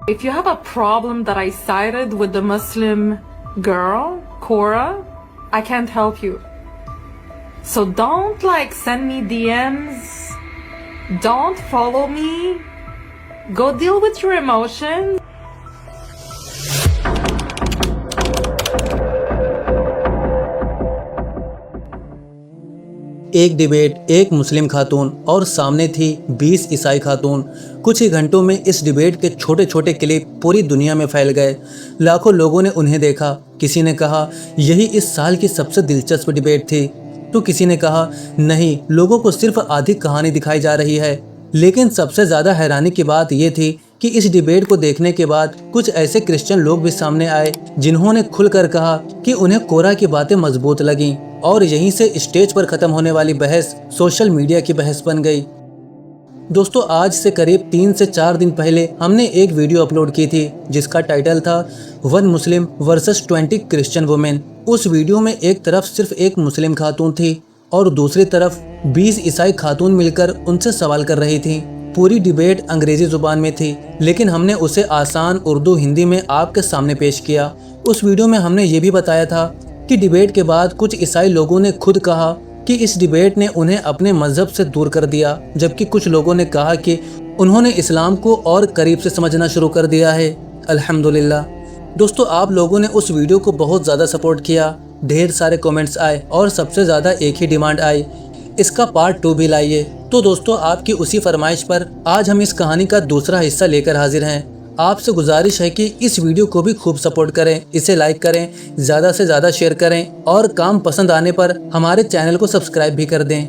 If you have a problem that I cited with the Muslim girl, Cora, I can't help you. So don't send me DMs. Don't follow me. Go deal with your emotions. एक debate, एक मुस्लिम खातून और सामने थी 20 ईसाई खातून। कुछ ही घंटों में इस डिबेट के छोटे छोटे क्लिप पूरी दुनिया में फैल गए। लाखों लोगों ने उन्हें देखा। किसी ने कहा यही इस साल की सबसे दिलचस्प डिबेट थी, तो किसी ने कहा नहीं, लोगों को सिर्फ आधी कहानी दिखाई जा रही है। लेकिन सबसे ज़्यादा हैरानी की बात यह थी कि इस डिबेट को देखने के बाद कुछ ऐसे क्रिश्चियन लोग भी सामने आए जिन्होंने खुलकर कहा कि उन्हें कोरा की बातें मजबूत लगीं, और यहीं से स्टेज पर खत्म होने वाली बहस सोशल मीडिया की बहस बन गई। दोस्तों, आज से करीब 3 से 4 दिन पहले हमने एक वीडियो अपलोड की थी जिसका टाइटल था 1 मुस्लिम वर्सेस 20 क्रिश्चियन वुमेन। उस वीडियो में एक तरफ सिर्फ एक मुस्लिम खातून थी और दूसरी तरफ 20 ईसाई खातून मिलकर उनसे सवाल कर रही थी। पूरी डिबेट अंग्रेजी जुबान में थी, लेकिन हमने उसे आसान उर्दू हिंदी में आपके सामने पेश किया। उस वीडियो में हमने ये भी बताया था कि डिबेट के बाद कुछ ईसाई लोगों ने खुद कहा कि इस डिबेट ने उन्हें अपने मजहब से दूर कर दिया, जबकि कुछ लोगों ने कहा कि उन्होंने इस्लाम को और करीब से समझना शुरू कर दिया है। अल्हम्दुलिल्लाह। दोस्तों, आप लोगों ने उस वीडियो को बहुत ज़्यादा सपोर्ट किया, ढेर सारे कमेंट्स आए और सबसे ज़्यादा एक ही डिमांड आई, इसका पार्ट 2 भी लाइए। तो दोस्तों, आपकी उसी फरमाइश पर आज हम इस कहानी का दूसरा हिस्सा लेकर हाजिर हैं। आपसे गुजारिश है कि इस वीडियो को भी खूब सपोर्ट करें, इसे लाइक करें, ज़्यादा से ज़्यादा शेयर करें और काम पसंद आने पर हमारे चैनल को सब्सक्राइब भी कर दें।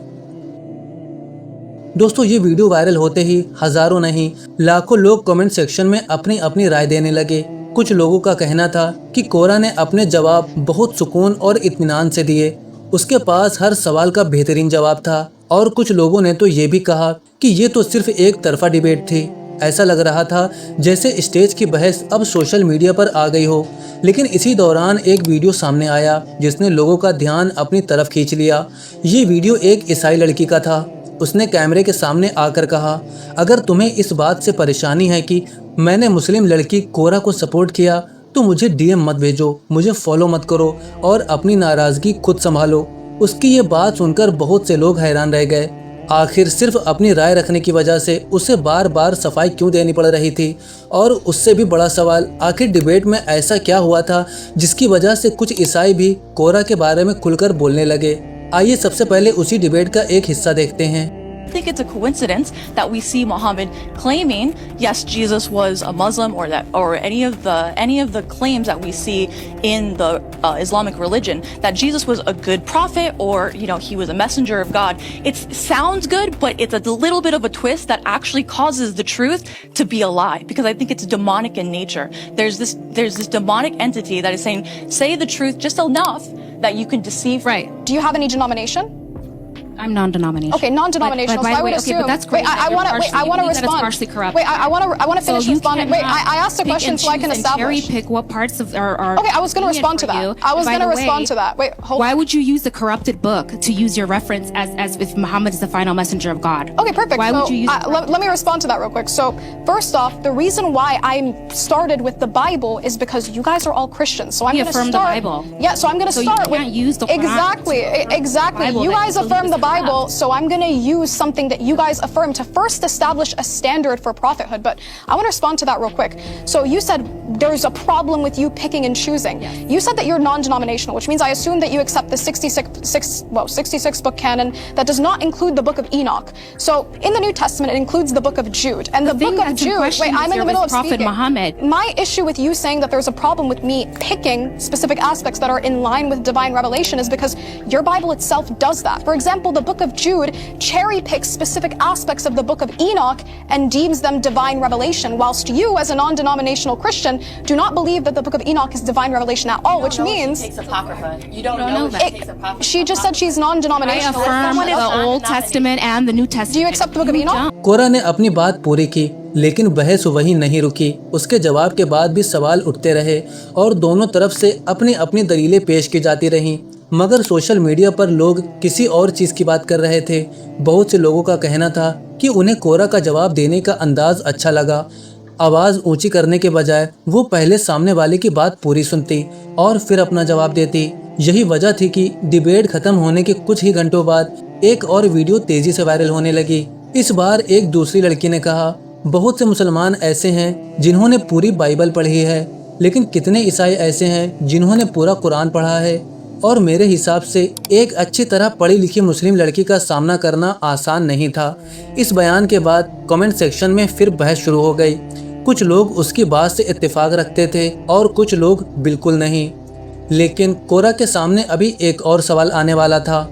दोस्तों, ये वीडियो वायरल होते ही हज़ारों नहीं लाखों लोग कमेंट सेक्शन में अपनी अपनी राय देने लगे। कुछ लोगों का कहना था कि कोरा ने अपने जवाब बहुत सुकून और इत्मीनान से दिए, उसके पास हर सवाल का बेहतरीन जवाब था। और कुछ लोगों ने तो ये भी कहा कि ये तो सिर्फ एक तरफा डिबेट थी। ऐसा लग रहा था जैसे स्टेज की बहस अब सोशल मीडिया पर आ गई हो। लेकिन इसी दौरान एक वीडियो सामने आया जिसने लोगों का ध्यान अपनी तरफ खींच लिया। ये वीडियो एक ईसाई लड़की का था। उसने कैमरे के सामने आकर कहा, अगर तुम्हें इस बात से परेशानी है कि मैंने मुस्लिम लड़की कोरा को सपोर्ट किया तो मुझे DM मत भेजो, मुझे फॉलो मत करो और अपनी नाराज़गी खुद संभालो। उसकी ये बात सुनकर बहुत से लोग हैरान रह गए। आखिर सिर्फ अपनी राय रखने की वजह से उसे बार बार सफाई क्यों देनी पड़ रही थी? और उससे भी बड़ा सवाल, आखिर डिबेट में ऐसा क्या हुआ था जिसकी वजह से कुछ ईसाई भी कोरा के बारे में खुलकर बोलने लगे? आइए सबसे पहले उसी डिबेट का एक हिस्सा देखते हैं। I think it's a coincidence that we see Muhammad claiming, yes, Jesus was a Muslim, or any of the claims that we see in the Islamic religion, that Jesus was a good prophet, or he was a messenger of God. It sounds good, but it's a little bit of a twist that actually causes the truth to be a lie, because I think it's demonic in nature. There's this demonic entity that is saying, say the truth just enough that you can deceive. Right. Do you have any denomination? I'm non-denominational. Okay, non-denominational. But So I would okay, assume. but that's great. Wait, I want to That it's respond. partially corrupt. Wait, I want to finish So you responding. Wait, cannot I asked a pick question and so I can choose and cherry establish. pick what parts of are. Okay, I was going to respond to you. that. I was By going to the respond way, to that. Wait, hold Why on. would you use the corrupted book to use your reference as if Muhammad is the final messenger of God? Okay, perfect. Why so would you use let me respond to that real quick. So first off, the reason why I started with the Bible is because you guys are all Christians. So I'm We going to affirm start. the Bible. Yeah, so I'm going to So you start with. can't use the Quran exactly, to exactly. Bible You that guys you believe affirm is the Bible, corrupt. so I'm going to use something that you guys affirm to first establish a standard for prophethood. But I want to respond to that real quick. So you said there's a problem with you picking and choosing. Yes. You said that you're non-denominational, which means I assume that you accept the 66 book canon that does not include the book of Enoch. So in the New Testament, it includes the book of Jude. And the thing book of that's in Jude, question wait, I'm in the is middle of Prophet speaking. Muhammad. My issue with you saying that there's a problem with me picking specific aspects that are in line with divine revelation is because your Bible itself does that. For example, the book of Jude cherry picks specific aspects of the book of Enoch and deems them divine revelation, whilst you, as a non-denominational Christian, do not believe that the book of Enoch is divine revelation at all, which means She takes Apocrypha. You don't know know that. she takes Apocrypha. she just said she's I non-denominational. affirm the Old Testament and the New Testament. Do you accept the book of Enoch? कोरा ने अपनी बात पूरी की, लेकिन बहस वहीं नहीं रुकी। उसके जवाब के बाद भी सवाल उठते रहे और दोनों तरफ से अपनी अपनी दलीलें पेश की जाती रहीं। मगर सोशल मीडिया पर लोग किसी और चीज़ की बात कर रहे थे। बहुत से लोगों का कहना था कि उन्हें कोरा का जवाब देने का अंदाज अच्छा लगा। आवाज़ ऊंची करने के बजाय वो पहले सामने वाले की बात पूरी सुनती और फिर अपना जवाब देती। यही वजह थी कि डिबेट खत्म होने के कुछ ही घंटों बाद एक और वीडियो तेजी से वायरल होने लगी। इस बार एक दूसरी लड़की ने कहा, बहुत से मुसलमान ऐसे हैं जिन्होंने पूरी बाइबल पढ़ी है, लेकिन कितने ईसाई ऐसे हैं जिन्होंने पूरा कुरान पढ़ा है। और मेरे हिसाब से एक अच्छी तरह पढ़ी लिखी मुस्लिम लड़की का सामना करना आसान नहीं था। इस बयान के बाद कमेंट सेक्शन में फिर बहस शुरू हो गई। कुछ लोग उसकी बात से इत्तेफाक रखते थे और कुछ लोग बिल्कुल नहीं। लेकिन कोरा के सामने अभी एक और सवाल आने वाला था।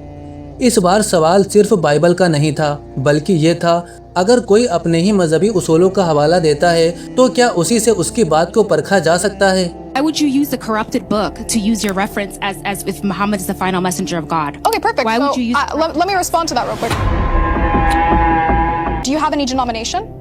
इस बार सवाल सिर्फ बाइबल का नहीं था, बल्कि ये था, अगर कोई अपने ही मजहबी उसूलों का हवाला देता है तो क्या उसी से उसकी बात को परखा जा सकता है? Why would you use a corrupted book to use your reference as if Muhammad is the final messenger of God? Okay, perfect. Why So, would you use let me respond to that real quick. Do you have any denomination?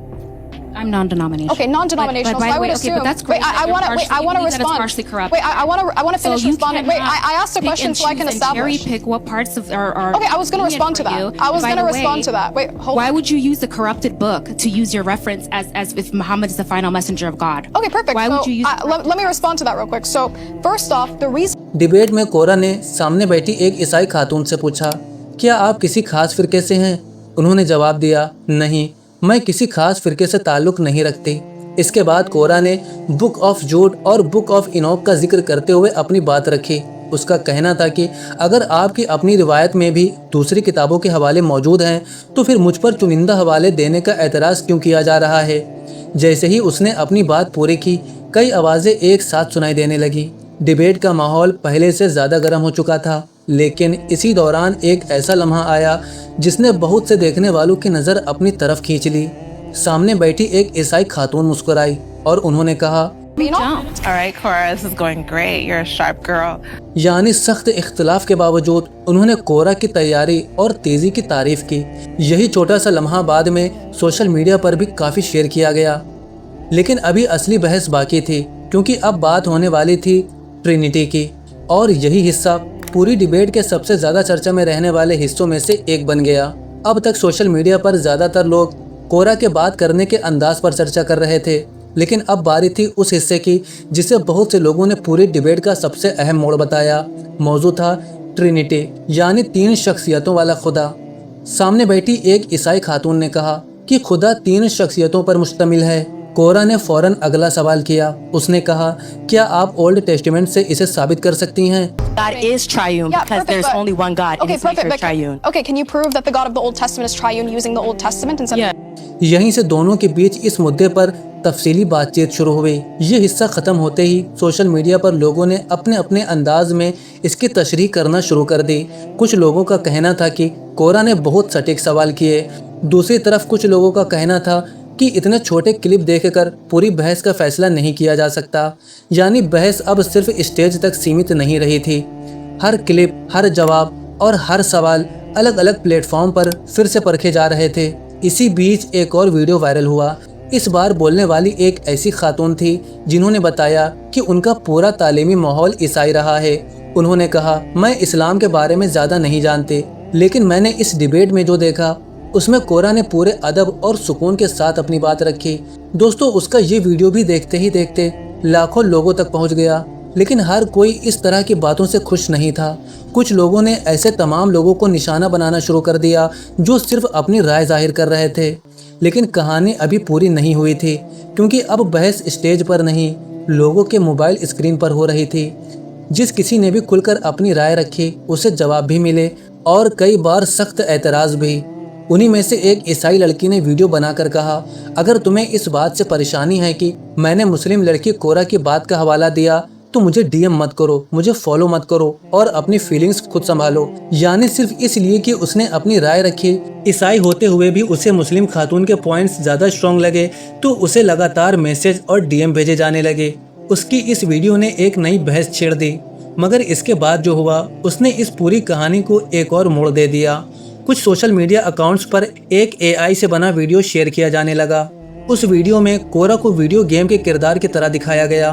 I'm non-denominational. Okay, non-denominational. But So I would okay, assume. but that's great. Wait, I want to. Wait, I want to respond. Partially corrupt. Wait, I want to finish So you responding. Wait, I asked a pick question and so I can choose and cherry establish. pick what parts of are. Okay, I was going to respond to for you. that. I was By going to the respond way, to that. Wait, hold Why on. would you use a corrupted book to use your reference as if Muhammad is the final messenger of God? Okay, perfect. Why So would you use? let me respond to that real quick. So first off, the reason. Debate में कोरा ने सामने बैठी एक ईसाई खातून से पूछा, क्या आप किसी खास फिरके से हैं? उन्होंने जवाब दिया, नहीं, मैं किसी खास फिरके से ताल्लुक़ नहीं रखती। इसके बाद कोरा ने बुक ऑफ जूड और बुक ऑफ इनोक का जिक्र करते हुए अपनी बात रखी। उसका कहना था कि अगर आपकी अपनी रिवायत में भी दूसरी किताबों के हवाले मौजूद हैं तो फिर मुझ पर चुनिंदा हवाले देने का एतराज़ क्यों किया जा रहा है। जैसे ही उसने अपनी बात पूरी की, कई आवाज़ें एक साथ सुनाई देने लगी। डिबेट का माहौल पहले से ज़्यादा गर्म हो चुका था, लेकिन इसी दौरान एक ऐसा लम्हा आया जिसने बहुत से देखने वालों की नज़र अपनी तरफ खींच ली। सामने बैठी एक ईसाई खातून मुस्कुराई और उन्होंने कहा, All right, Cora, this is going great. You're a sharp girl. यानी सख्त इख्तलाफ के बावजूद उन्होंने कोरा की तैयारी और तेज़ी की तारीफ की। यही छोटा सा लम्हा बाद में सोशल मीडिया पर भी काफ़ी शेयर किया गया। लेकिन अभी असली बहस बाकी थी, क्योंकि अब बात होने वाली थी ट्रिनिटी की, और यही हिस्सा पूरी डिबेट के सबसे ज़्यादा चर्चा में रहने वाले हिस्सों में से एक बन गया। अब तक सोशल मीडिया पर ज़्यादातर लोग कोरा के बात करने के अंदाज पर चर्चा कर रहे थे, लेकिन अब बारी थी उस हिस्से की जिसे बहुत से लोगों ने पूरी डिबेट का सबसे अहम मोड़ बताया। मौजू था ट्रिनिटी, यानी 3 शख्सियतों वाला खुदा। सामने बैठी एक ईसाई खातून ने कहा कि खुदा 3 शख्सियतों पर मुश्तमिल है। कोरा ने फौरन अगला सवाल किया। उसने कहा, क्या आप ओल्ड टेस्टामेंट से इसे साबित कर सकती हैं? God is triune Yeah, because perfect, there's but- only one God and Okay, His nature perfect. is triune. Okay, can you prove that the God of the Old Testament is triune using the Old Testament instead Yeah. यहीं से दोनों के बीच इस मुद्दे पर तफसीली बातचीत शुरू हुई। ये हिस्सा ख़त्म होते ही सोशल मीडिया पर लोगों ने अपने अपने अंदाज में इसकी तशरीह करना शुरू कर दी। कुछ लोगों का कहना था कि कोरा ने बहुत सटीक सवाल किए। दूसरी तरफ कुछ लोगों का कहना था कि इतने छोटे क्लिप देखकर पूरी बहस का फैसला नहीं किया जा सकता। यानी बहस अब सिर्फ स्टेज तक सीमित नहीं रही थी। हर क्लिप, हर जवाब और हर सवाल अलग अलग प्लेटफॉर्म पर फिर से परखे जा रहे थे। इसी बीच एक और वीडियो वायरल हुआ। इस बार बोलने वाली एक ऐसी खातून थी जिन्होंने बताया कि उनका पूरा तालीमी माहौल ईसाई रहा है। उन्होंने कहा, मैं इस्लाम के बारे में ज़्यादा नहीं जानती, लेकिन मैंने इस डिबेट में जो देखा उसमें कोरा ने पूरे अदब और सुकून के साथ अपनी बात रखी। दोस्तों, उसका ये वीडियो भी देखते ही देखते लाखों लोगों तक पहुंच गया, लेकिन हर कोई इस तरह की बातों से खुश नहीं था। कुछ लोगों ने ऐसे तमाम लोगों को निशाना बनाना शुरू कर दिया जो सिर्फ अपनी राय जाहिर कर रहे थे। लेकिन कहानी अभी पूरी नहीं हुई थी, क्योंकि अब बहस स्टेज पर नहीं, लोगों के मोबाइल स्क्रीन पर हो रही थी। जिस किसी ने भी खुलकर अपनी राय रखी उसे जवाब भी मिले और कई बार सख्त एतराज़ भी। उन्हीं में से एक ईसाई लड़की ने वीडियो बनाकर कहा, अगर तुम्हें इस बात से परेशानी है कि मैंने मुस्लिम लड़की कोरा की बात का हवाला दिया तो मुझे डीएम मत करो, मुझे फॉलो मत करो और अपनी फीलिंग्स खुद संभालो। यानी सिर्फ इसलिए कि उसने अपनी राय रखी। ईसाई होते हुए भी उसे मुस्लिम खातून के पॉइंट्स ज़्यादा स्ट्रॉन्ग लगे तो उसे लगातार मैसेज और डीएम भेजे जाने लगे। उसकी इस वीडियो ने एक नई बहस छेड़ दी, मगर इसके बाद जो हुआ उसने इस पूरी कहानी को एक और मोड़ दे दिया। कुछ सोशल मीडिया अकाउंट्स पर एक एआई से बना वीडियो शेयर किया जाने लगा। उस वीडियो में कोरा को वीडियो गेम के किरदार की तरह दिखाया गया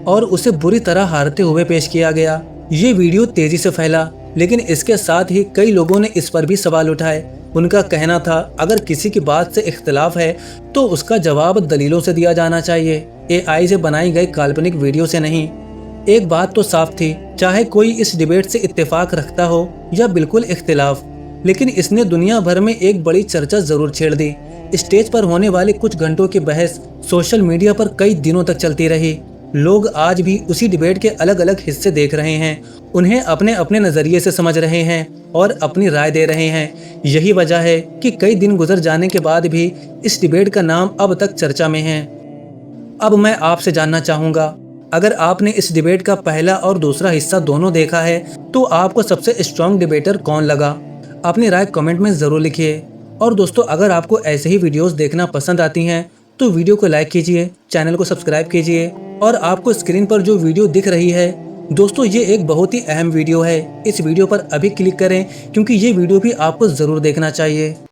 और उसे बुरी तरह हारते हुए पेश किया गया। ये वीडियो तेजी से फैला, लेकिन इसके साथ ही कई लोगों ने इस पर भी सवाल उठाए उनका कहना था अगर किसी की बात से इख्तिलाफ है तो उसका जवाब दलीलों से दिया जाना चाहिए, AI से बनाई गई काल्पनिक वीडियो से नहीं। एक बात तो साफ थी, चाहे कोई इस डिबेट से इत्तेफाक रखता हो या बिल्कुल इख्तिलाफ, लेकिन इसने दुनिया भर में एक बड़ी चर्चा जरूर छेड़ दी। स्टेज पर होने वाले कुछ घंटों की बहस सोशल मीडिया पर कई दिनों तक चलती रही। लोग आज भी उसी डिबेट के अलग अलग हिस्से देख रहे हैं, उन्हें अपने अपने नज़रिए से समझ रहे हैं और अपनी राय दे रहे हैं। यही वजह है कि कई दिन गुजर जाने के बाद भी इस डिबेट का नाम अब तक चर्चा में है। अब मैं आपसे जानना चाहूँगा, अगर आपने इस डिबेट का पहला और दूसरा हिस्सा दोनों देखा है तो आपको सबसे स्ट्रॉन्ग डिबेटर कौन लगा? अपनी राय कमेंट में ज़रूर लिखिए। और दोस्तों, अगर आपको ऐसे ही वीडियोस देखना पसंद आती हैं तो वीडियो को लाइक कीजिए, चैनल को सब्सक्राइब कीजिए। और आपको स्क्रीन पर जो वीडियो दिख रही है दोस्तों, ये एक बहुत ही अहम वीडियो है। इस वीडियो पर अभी क्लिक करें क्योंकि ये वीडियो भी आपको ज़रूर देखना चाहिए।